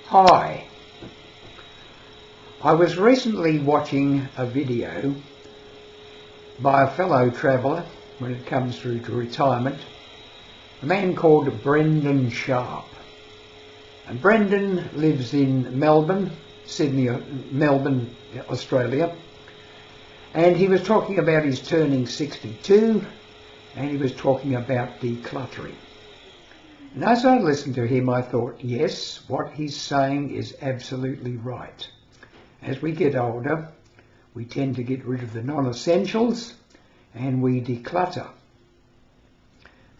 Hi, I was recently watching a video by a fellow traveller when it comes through to retirement, a man called Brendan Sharp. And Brendan lives in Melbourne, Australia, and he was talking about his turning 62 and he was talking about decluttering. And as I listened to him, I thought, yes, what he's saying is absolutely right. As we get older, we tend to get rid of the non-essentials and we declutter.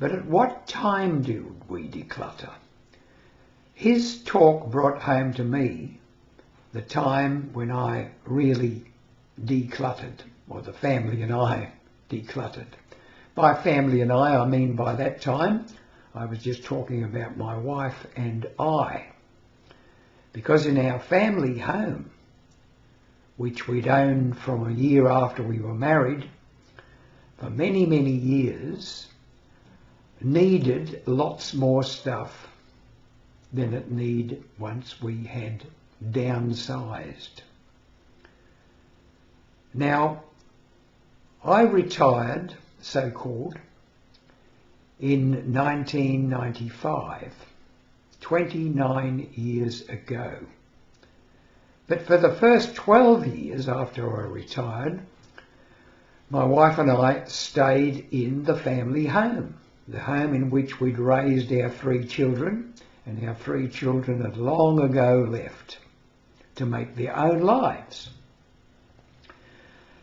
But at what time do we declutter? His talk brought home to me the time when I really decluttered, or the family and I decluttered. By family and I mean by that time, I was just talking about my wife and I. Because in our family home, which we'd owned from a year after we were married, for many, many years, needed lots more stuff than it needed once we had downsized. Now, I retired, so-called, in 1995, 29 years ago. But for the first 12 years after I retired, my wife and I stayed in the family home, the home in which we'd raised our 3 children, and our 3 children had long ago left to make their own lives.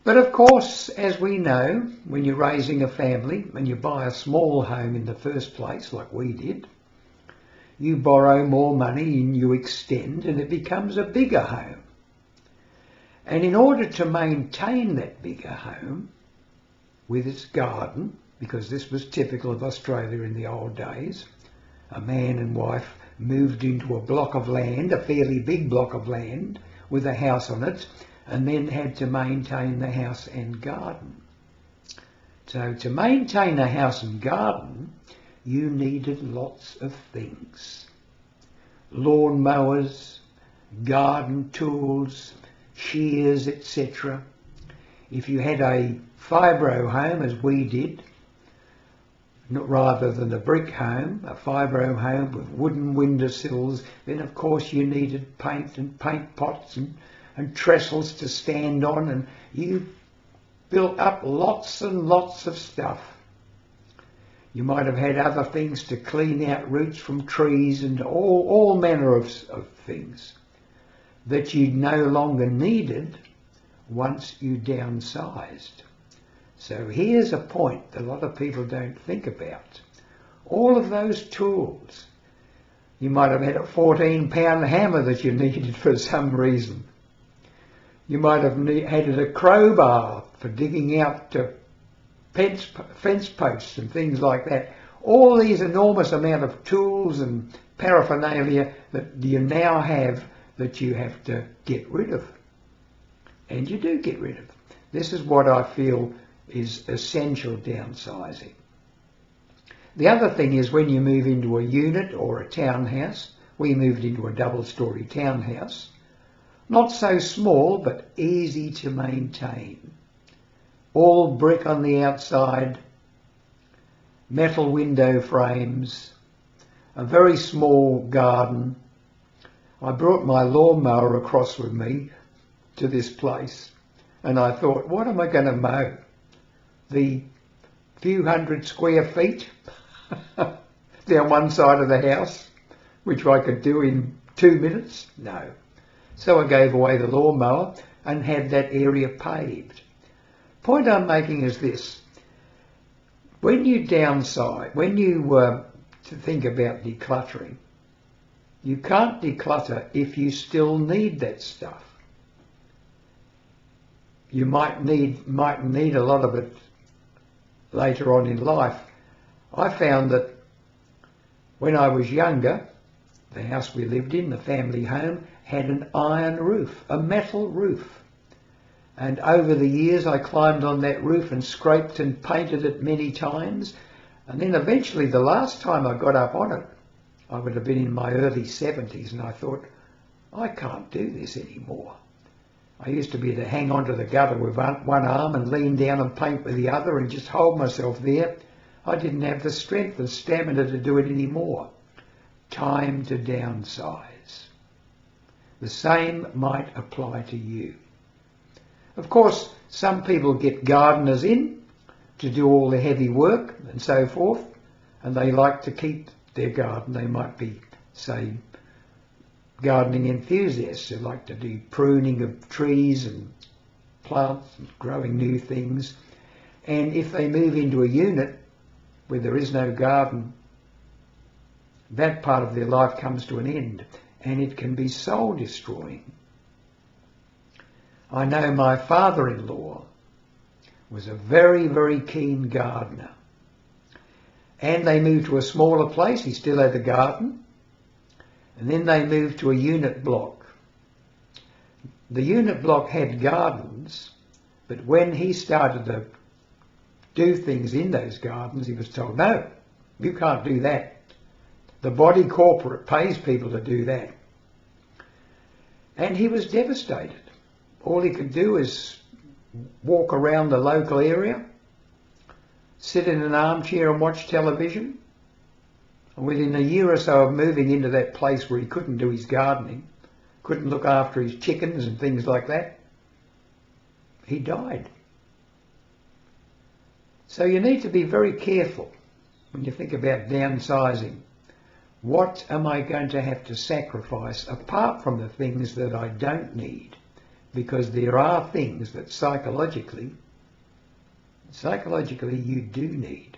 But of course, as we know, when you're raising a family and you buy a small home in the first place, like we did, you borrow more money and you extend and it becomes a bigger home. And in order to maintain that bigger home with its garden, because this was typical of Australia in the old days, a man and wife moved into a block of land, a fairly big block of land with a house on it, and then had to maintain the house and garden. So to maintain a house and garden, you needed lots of things. Lawn mowers, garden tools, shears, etc. If you had a fibro home, as we did, rather than a brick home, a fibro home with wooden windowsills, then of course you needed paint and paint pots and trestles to stand on, and you built up lots and lots of stuff. You might have had other things to clean out roots from trees and all manner of things that you no longer needed once you downsized. So here's a point that a lot of people don't think about. All of those tools. You might have had a 14-pound hammer that you needed for some reason. You might have had a crowbar for digging out fence posts and things like that. All these enormous amount of tools and paraphernalia that you now have that you have to get rid of. And you do get rid of. This is what I feel is essential downsizing. The other thing is when you move into a unit or a townhouse, we moved into a double-storey townhouse, not so small but easy to maintain. All brick on the outside, metal window frames, a very small garden. I brought my lawnmower across with me to this place and I thought, what am I going to mow? The few hundred square feet down one side of the house, which I could do in 2 minutes? No. So I gave away the lawnmower and had that area paved. Point I'm making is this. When you downsize, when you think about decluttering, you can't declutter if you still need that stuff. You might need a lot of it later on in life. I found that when I was younger, the house we lived in, the family home, had an iron roof, a metal roof. And over the years I climbed on that roof and scraped and painted it many times. And then eventually the last time I got up on it, I would have been in my early 70s, and I thought, I can't do this anymore. I used to be able to hang onto the gutter with one arm and lean down and paint with the other and just hold myself there. I didn't have the strength and stamina to do it anymore. Time to downsize. The same might apply to you. Of course, some people get gardeners in to do all the heavy work and so forth, and they like to keep their garden. They might be, say, gardening enthusiasts who like to do pruning of trees and plants and growing new things. And if they move into a unit where there is no garden, that part of their life comes to an end, and it can be soul destroying. I know my father-in-law was a very, very keen gardener, and they moved to a smaller place. He still had a garden. And then they moved to a unit block. The unit block had gardens, but when he started to do things in those gardens, he was told, no, you can't do that. The body corporate pays people to do that. And he was devastated. All he could do is walk around the local area, sit in an armchair and watch television. And within a year or so of moving into that place where he couldn't do his gardening, couldn't look after his chickens and things like that, he died. So you need to be very careful when you think about downsizing. What am I going to have to sacrifice apart from the things that I don't need? Because there are things that psychologically you do need.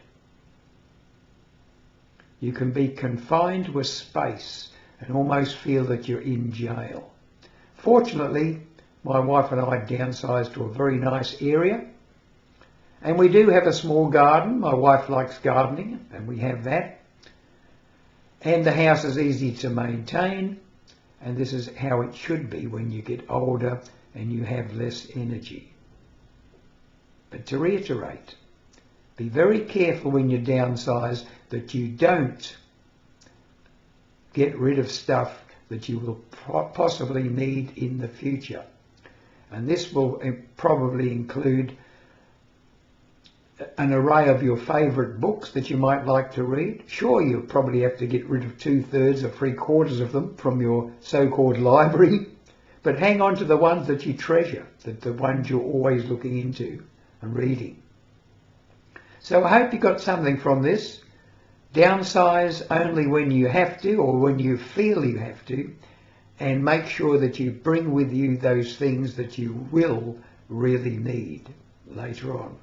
You can be confined to a space and almost feel that you're in jail. Fortunately, my wife and I downsized to a very nice area, and we do have a small garden. My wife likes gardening, and we have that. And the house is easy to maintain, and this is how it should be when you get older and you have less energy. But to reiterate, be very careful when you downsize that you don't get rid of stuff that you will possibly need in the future. And this will probably include an array of your favourite books that you might like to read. Sure, you'll probably have to get rid of 2/3 or 3/4 of them from your so-called library, but hang on to the ones that you treasure, the ones you're always looking into and reading. So I hope you got something from this. Downsize only when you have to or when you feel you have to, and make sure that you bring with you those things that you will really need later on.